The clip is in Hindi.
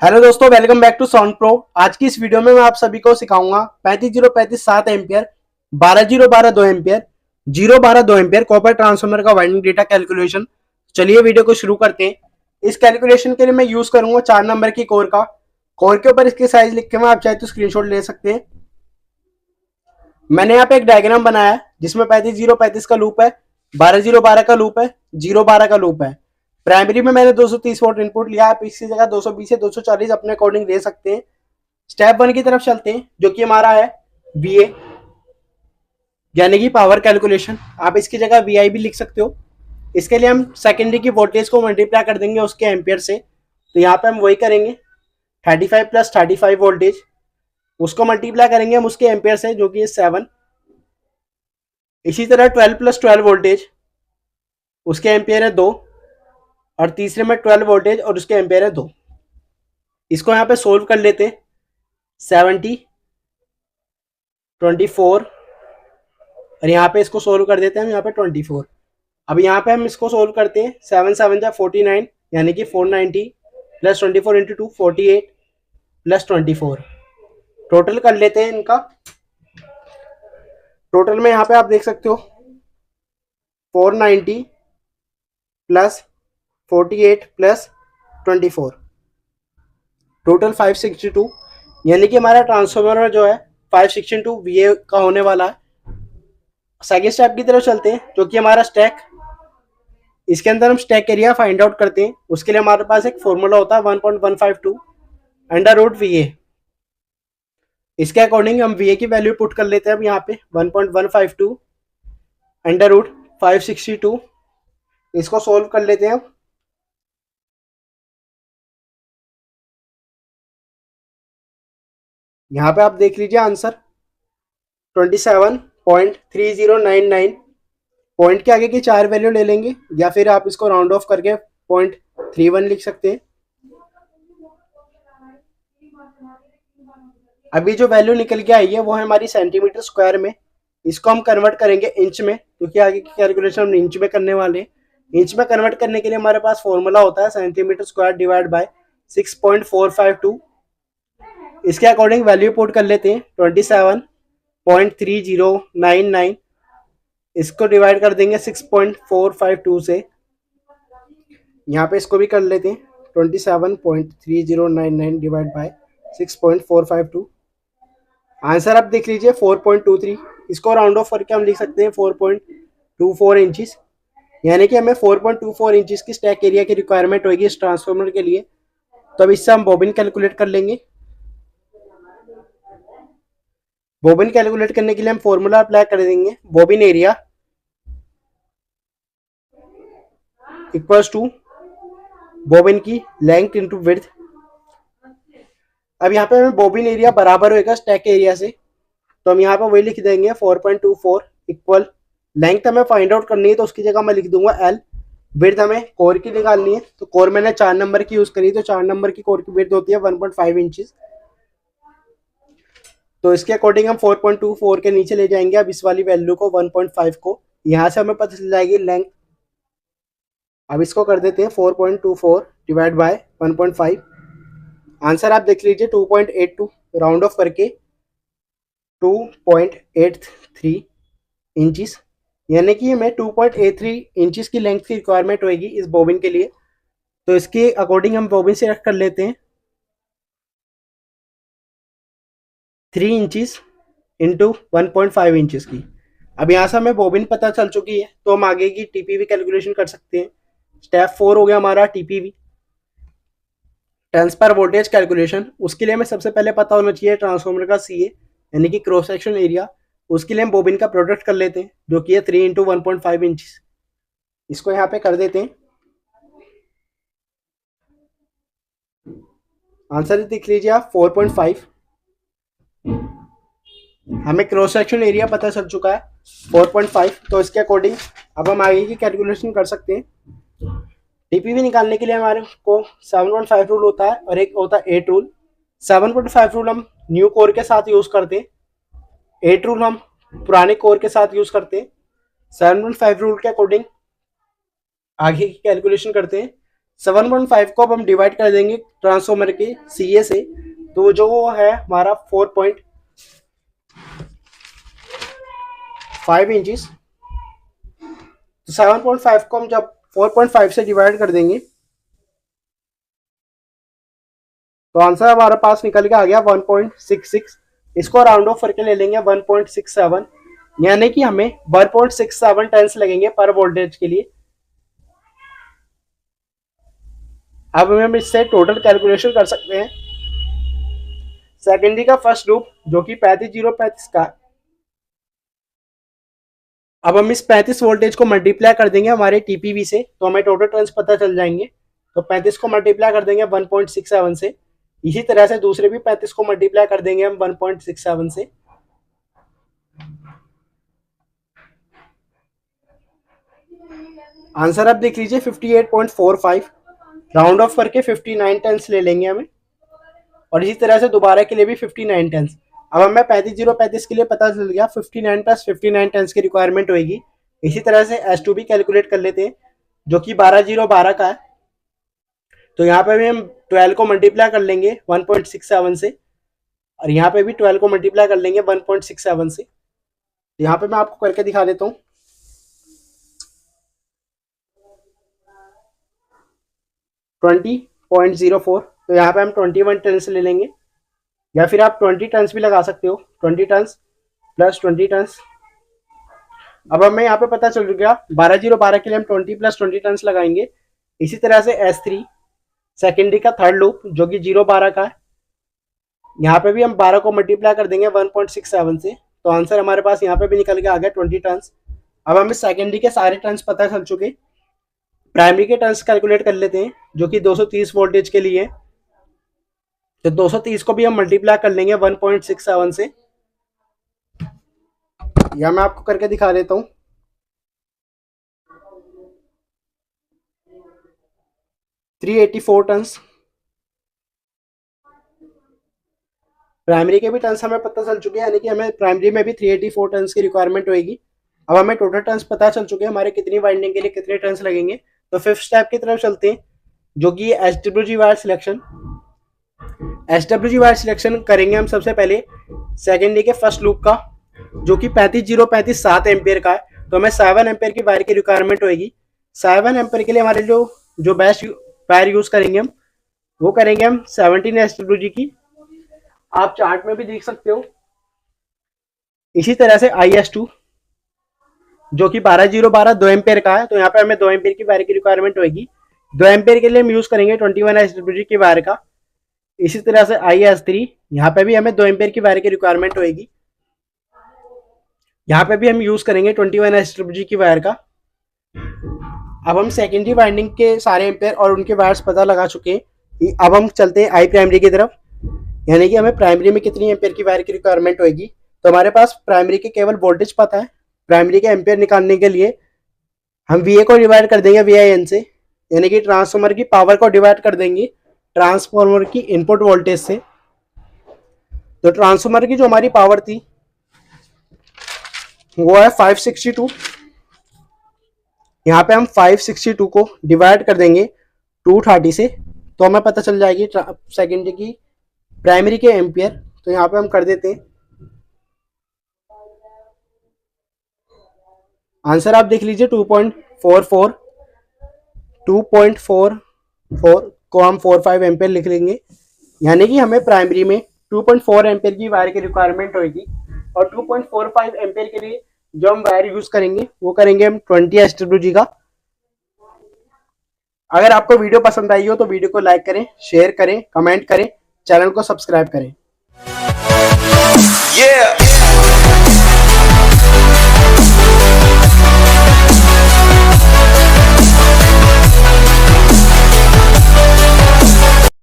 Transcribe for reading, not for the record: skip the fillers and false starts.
हेलो दोस्तों, welcome back to sound pro. आज की इस वीडियो में मैं आप सभी को सिखाऊंगा 35 0 35 7 ampere, 12 0 12 2 ampere, 0 12 2 ampere copper transformer का वाइंडिंग डेटा कैलकुलेशन। चलिए वीडियो को शुरू करते हैं। इस कैलकुलेशन के लिए मैं यूज करूंगा 4 नंबर की कोर का। कोर के ऊपर इसकी साइज लिख के मैं आप चाहे तो स्क्रीनशॉट ले सकते हैं। मैंने यहाँ पे एक डायग्राम बनाया है जिसमें 35 0 35 का लूप है, 12 0 12 का लूप है, 0 12 का लूप है। प्राइमरी में मैंने 230 वोल्ट इनपुट लिया। आप इसकी जगह 220 से 240 अपने अकॉर्डिंग ले सकते हैं। स्टेप 1 की तरफ चलते हैं, जो कि हमारा है वीए, यानी कि पावर कैलकुलेशन। आप इसकी जगह वीआई भी लिख सकते हो। इसके लिए हम सेकेंडरी की वोल्टेज को मल्टीप्लाई कर देंगे उसके एम्पियर से। तो यहाँ पे हम वही करेंगे, 35 प्लस 35 वोल्टेज, उसको मल्टीप्लाई करेंगे हम उसके एम्पियर से, जो कि 7। इसी तरह 12 प्लस 12 वोल्टेज, उसके एम्पियर है 2, और तीसरे में 12 वोल्टेज और उसके एम्पियर है 2। इसको यहाँ पे सोल्व कर लेते हैं। 70 24, और यहाँ पे इसको सोल्व कर देते हैं हम यहाँ पे 24। अब यहाँ पे हम इसको सोल्व करते हैं। 7 7 जा 49, यानी कि 490 प्लस 24 इंटू 2 48 प्लस 24। टोटल कर लेते हैं इनका। टोटल में यहाँ पे आप देख सकते हो 490 प्लस 48 प्लस 24, टोटल 562, यानी कि हमारा ट्रांसफार्मर जो है 562 वीए का होने वाला है। सेकेंड स्टेप की तरफ चलते हैं, जो कि हमारा स्टैक। इसके अंदर हम स्टैक एरिया फाइंड आउट करते हैं। उसके लिए हमारे पास एक फॉर्मूला होता है 1.152 अंडर रूट वीए। इसके अकॉर्डिंग हम वीए की वैल्यू पुट कर लेते हैं। अब यहाँ पे 1.152 अंडर रूट 562, इसको सोल्व कर लेते हैं। यहाँ पे आप देख लीजिए आंसर 27.3099। पॉइंट के आगे की 4 वैल्यू ले लेंगे, या फिर आप इसको राउंड ऑफ करके 0.31 लिख सकते हैं। अभी जो वैल्यू निकल के आई है वो है हमारी सेंटीमीटर स्क्वायर में। इसको हम कन्वर्ट करेंगे इंच में, क्योंकि आगे की कैलकुलेशन हम इंच में करने वाले हैं। इंच में कन्वर्ट करने के लिए हमारे पास फॉर्मूला होता है सेंटीमीटर स्क्वायर डिवाइड बाय 6.452। इसके अकॉर्डिंग वैल्यू पुट कर लेते हैं 27.3099। इसको डिवाइड कर देंगे 6.452 से। यहाँ पे इसको भी कर लेते हैं 27.3099 डिवाइड बाय 6.452। आंसर आप देख लीजिए 4.23। इसको राउंड ऑफ करके हम लिख सकते हैं 4.24 इंचेस, यानी कि हमें 4.24 इंचेस की स्टैक एरिया की रिक्वायरमेंट होगी इस ट्रांसफार्मर के लिए। तो अब इससे हम बॉबिन कैलकुलेट कर लेंगे। बॉबिन कैलकुलेट करने के लिए हम फॉर्मूला अप्लाई कर देंगे। Bobbin area equals to bobbin की लेंथ इंटू विड्थ। अब यहाँ पे हमें बॉबिन एरिया बराबर होगा स्टैक एरिया से, तो हम यहाँ पे वही लिख देंगे 4.24 इक्वल लेंथ हमें फाइंड आउट करनी है, तो उसकी जगह मैं लिख दूंगा एल। विड्थ हमें कोर की निकालनी है, तो कोर मैंने 4 नंबर की यूज करी, तो 4 नंबर की कोर की विड्थ होती है 1.5 इंचेस। तो इसके अकॉर्डिंग हम 4.24 के नीचे ले जाएंगे अब इस वाली वैल्यू को 1.5 को। यहाँ से हमें पता चल जाएगी लेंथ। अब इसको कर देते हैं 4.24 डिवाइड बाय 1.5। आंसर आप देख लीजिए 2.82, राउंड ऑफ करके 2.83 इंचेस, यानी कि हमें 2.83 इंचेस की लेंथ की रिक्वायरमेंट होगी इस बॉबिन के लिए। तो इसके अकॉर्डिंग हम बॉबिन सिलेक्ट कर लेते हैं 3 इंचेस इंटू 1.5 इंचेस की। अब यहाँ से हमें बॉबिन पता चल चुकी है, तो हम आगे की टीपीवी कैलकुलेशन कर सकते हैं। स्टेप 4 हो गया हमारा टीपीवी, ट्रांसफर वोल्टेज कैलकुलेशन। उसके लिए हमें सबसे पहले पता होना चाहिए ट्रांसफार्मर का सीए, यानी कि क्रॉस सेक्शन एरिया। उसके लिए हम बॉबिन का प्रोडक्ट कर लेते हैं, जो कि है 3 इंटू 1.5 इंच। इसको यहाँ पे कर देते हैं। आंसर देख लीजिए आप 4.5। हमें क्रॉस सेक्शन एरिया पता चल चुका है 4.5, तो इसके अकॉर्डिंग अब हम आगे की कैलकुलेशन कर सकते हैं। टीपीवी निकालने के लिए हमारे को 7.5 रूल होता है और एक होता है 8 रूल। 7.5 रूल हम न्यू कोर के साथ यूज करते हैं, 8 रूल हम पुराने कोर के साथ यूज करते हैं। 7.5 रूल के अकॉर्डिंग आगे की कैलकुलेशन करते हैं। 7.5 को अब हम डिवाइड कर देंगे ट्रांसफॉर्मर के CA से, तो जो वो है हमारा 4.5 इंचेस। तो 7.5 को हम जब 4.5 से डिवाइड कर देंगे तो आंसर हमारे पास निकल के आ गया 1.66। इसको राउंड ऑफ करके ले लेंगे 1.67, यानी कि हमें 1.67 टर्न्स लगेंगे पर वोल्टेज के लिए। अब हम इससे टोटल कैलकुलेशन कर सकते हैं। सेकेंडरी का फर्स्ट लूप जो कि 35035 का, अब हम इस 35 वोल्टेज को मल्टीप्लाई कर देंगे हमारे टीपीवी से, तो हमें टोटल टर्न्स पता चल जाएंगे। तो 35 को मल्टीप्लाई कर देंगे 1.67 से, इसी तरह से दूसरे भी 35 को मल्टीप्लाई कर देंगे हम 1.67 से। आंसर आप देख लीजिए 58.45, राउंड ऑफ करके 59 टर्न्स ले लेंगे हमें, और इसी तरह से दोबारा के लिए भी 59 टर्न्स। अब हमें 35 के लिए पता चल गया 59 + 59 टर्न्स की रिक्वायरमेंट होगी। इसी तरह से S2 भी कैलकुलेट कर लेते हैं जो कि 12012 का है। तो यहाँ पे भी हम 12 को मल्टीप्लाई कर लेंगे 1.67 से, और यहाँ पे भी 12 को मल्टीप्लाई कर लेंगे 1.67 से। यहाँ पे मैं आपको करके दिखा देता हूँ। 20.04, तो यहाँ पे हम 21 टर्न्स ले लेंगे, या फिर आप 20 टर्न्स भी लगा सकते हो, 20 टर्न्स + 20 टर्न्स। अब हमें यहाँ पे पता चल गया 12012 के लिए हम 20 + 20 टर्न्स लगाएंगे। इसी तरह से S3 सेकेंडरी का थर्ड लूप जो कि 012 का है, यहाँ पे भी हम 12 को मल्टीप्लाई कर देंगे 1.67 से, तो आंसर हमारे पास यहाँ पे भी निकल के आ गया 20 टर्न्स। अब हमें सेकेंडरी के सारे टर्न्स पता चल चुके, प्राइमरी के टर्न्स कैलकुलेट कर लेते हैं जो कि 230 वोल्टेज के लिए। तो 230 को भी हम मल्टीप्लाई कर लेंगे 1.67 से, या मैं आपको करके दिखा देता हूँ। 384 टर्न्स। प्राइमरी के भी टर्न्स हमें पता चल चुके हैं, यानी कि हमें प्राइमरी में भी 384 टर्न्स की रिक्वायरमेंट होगी। अब हमें टोटल टर्न्स पता चल चुके हैं हमारे कितनी वाइंडिंग के लिए कितने टर्न्स लगेंगे। तो फिफ्थ स्टेप की तरफ चलते हैं जो कि SWG wire selection. SWG wire selection करेंगे हम सबसे पहले सेकेंडरी के फर्स्ट लूप का जो कि 35035 7 एम्पियर का है। तो हमें 7 एम्पियर की वायर की रिक्वायरमेंट होगी। 7 एम्पियर के लिए हमारे जो बेस्ट वायर यूज करेंगे हम, वो करेंगे हम 17 SWG की, आप चार्ट में भी देख सकते हो। इसी तरह से IS2 जो कि 12012 2 एम्पियर का है, तो यहाँ पे हमें 2 एम्पियर की वायर की रिक्वायरमेंट होगी। 2 एम्पियर के लिए हम यूज करेंगे 21 SWG की वायर का। इसी तरह से IS3 यहाँ पे भी हमें 2 एम्पियर की वायर की रिक्वायरमेंट होगी, यहाँ पे भी हम यूज करेंगे 21 SWG की वायर का। अब हम सेकेंडरी वाइंडिंग के सारे एम्पियर और उनके वायर्स पता लगा चुके हैं। अब हम चलते हैं आई प्राइमरी की तरफ, यानी कि हमें प्राइमरी में कितनी एम्पियर की वायर की रिक्वायरमेंट होगी। तो हमारे पास प्राइमरी के केवल वोल्टेज पता है। प्राइमरी के एम्पियर निकालने के लिए हम VA को डिवाइड कर देंगे VIN से, यानी कि ट्रांसफार्मर की पावर को डिवाइड कर देंगे ट्रांसफार्मर की इनपुट वोल्टेज से। तो ट्रांसफार्मर की जो हमारी पावर थी वो है 562। यहाँ पे हम 562 को डिवाइड कर देंगे 230 से, तो हमें पता चल जाएगी सेकेंडरी की प्राइमरी के एम्पियर। तो यहाँ पे हम कर देते हैं, आंसर आप देख लीजिए 2.44। 2.44 को हम 45 एम्पियर लिख लेंगे, यानी कि हमें प्राइमरी में 2.4 एम्पियर की वायर की रिक्वायरमेंट होगी। और 2.45 एम्पियर के लिए जो हम वायर यूज करेंगे वो करेंगे हम 20 SWG का। अगर आपको वीडियो पसंद आई हो तो वीडियो को लाइक करें, शेयर करें, कमेंट करें, चैनल को सब्सक्राइब करें।